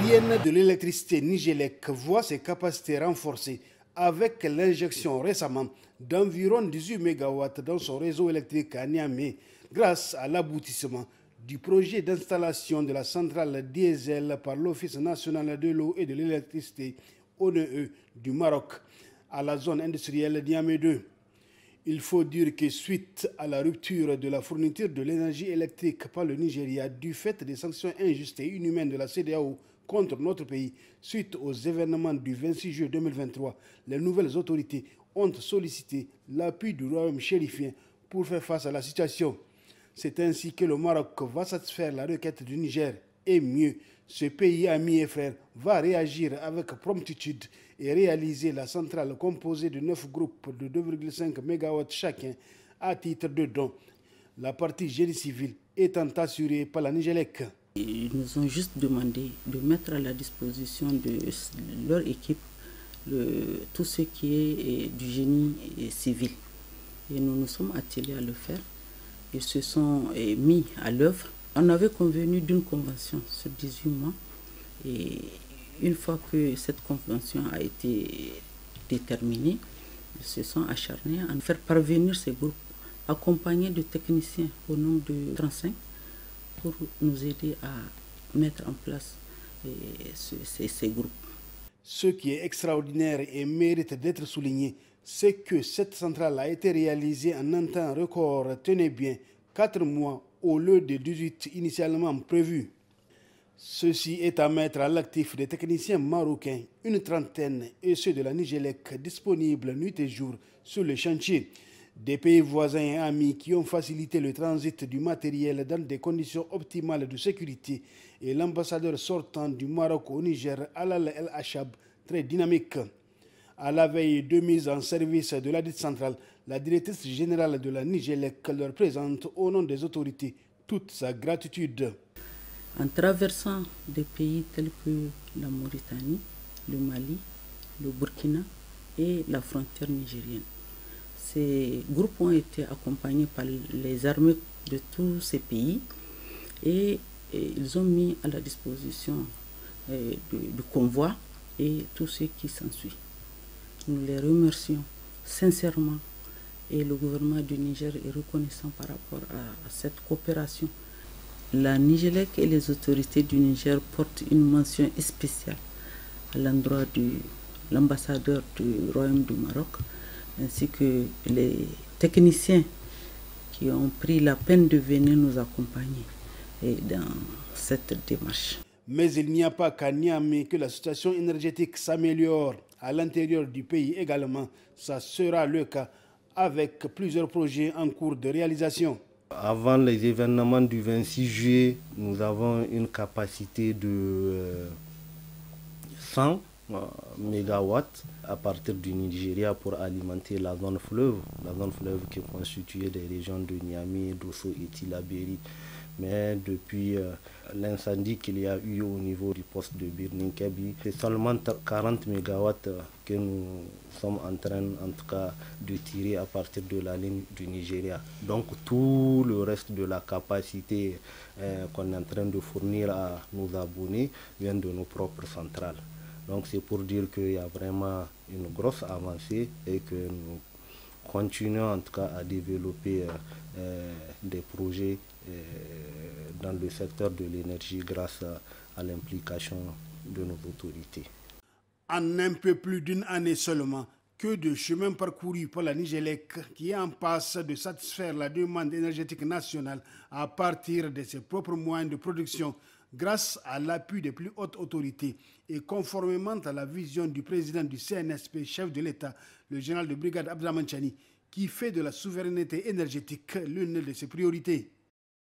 nigérienne de l'électricité Nigélec voit ses capacités renforcées avec l'injection récemment d'environ 18 MW dans son réseau électrique à Niamey grâce à l'aboutissement du projet d'installation de la centrale diesel par l'Office national de l'eau et de l'électricité ONE du Maroc à la zone industrielle Niamey 2. Il faut dire que suite à la rupture de la fourniture de l'énergie électrique par le Nigeria du fait des sanctions injustes et inhumaines de la CEDEAO contre notre pays, suite aux événements du 26 juillet 2023, les nouvelles autorités ont sollicité l'appui du royaume chérifien pour faire face à la situation. C'est ainsi que le Maroc va satisfaire la requête du Niger et mieux, ce pays ami et frère va réagir avec promptitude et réaliser la centrale composée de 9 groupes de 2,5 MW chacun à titre de don. La partie génie civil étant assurée par la Nigélec. Ils nous ont juste demandé de mettre à la disposition de leur équipe tout ce qui est du génie civil. Et nous nous sommes attelés à le faire. Ils se sont mis à l'œuvre. On avait convenu d'une convention sur 18 mois et une fois que cette convention a été déterminée, ils se sont acharnés à faire parvenir ces groupes, accompagnés de techniciens au nombre de 35 pour nous aider à mettre en place ces groupes. Ce qui est extraordinaire et mérite d'être souligné, c'est que cette centrale a été réalisée en un temps record, tenez bien, 4 mois au lieu de 18 initialement prévus. Ceci est à mettre à l'actif des techniciens marocains, une trentaine, et ceux de la Nigélec disponibles nuit et jour sur le chantier. Des pays voisins et amis qui ont facilité le transit du matériel dans des conditions optimales de sécurité et l'ambassadeur sortant du Maroc au Niger, Alal El Achab, très dynamique. À la veille de mise en service de la dite centrale, la directrice générale de la Nigélec leur présente au nom des autorités toute sa gratitude. En traversant des pays tels que la Mauritanie, le Mali, le Burkina et la frontière nigérienne, ces groupes ont été accompagnés par les armées de tous ces pays et ils ont mis à la disposition du convoi et tout ce qui s'ensuit. Nous les remercions sincèrement et le gouvernement du Niger est reconnaissant par rapport à cette coopération. La Nigélec et les autorités du Niger portent une mention spéciale à l'endroit de l'ambassadeur du Royaume du Maroc ainsi que les techniciens qui ont pris la peine de venir nous accompagner dans cette démarche. Mais il n'y a pas qu'à Niamey que la situation énergétique s'améliore. À l'intérieur du pays également, ça sera le cas avec plusieurs projets en cours de réalisation. Avant les événements du 26 juillet, nous avons une capacité de 100 MW à partir du Nigeria pour alimenter la zone fleuve qui est constituée des régions de Niamey, Dosso et Tillabéri. Mais depuis l'incendie qu'il y a eu au niveau du poste de Birninkebi, c'est seulement 40 MW que nous sommes en train, en tout cas, de tirer à partir de la ligne du Nigeria. Donc tout le reste de la capacité qu'on est en train de fournir à nos abonnés vient de nos propres centrales. Donc c'est pour dire qu'il y a vraiment une grosse avancée et que nous continuons en tout cas à développer des projets dans le secteur de l'énergie grâce à l'implication de nos autorités. En un peu plus d'une année seulement, que de chemin parcouru par la Nigélec qui est en passe de satisfaire la demande énergétique nationale à partir de ses propres moyens de production grâce à l'appui des plus hautes autorités et conformément à la vision du président du CNSP, chef de l'État, le général de brigade Abdraman Chani, qui fait de la souveraineté énergétique l'une de ses priorités.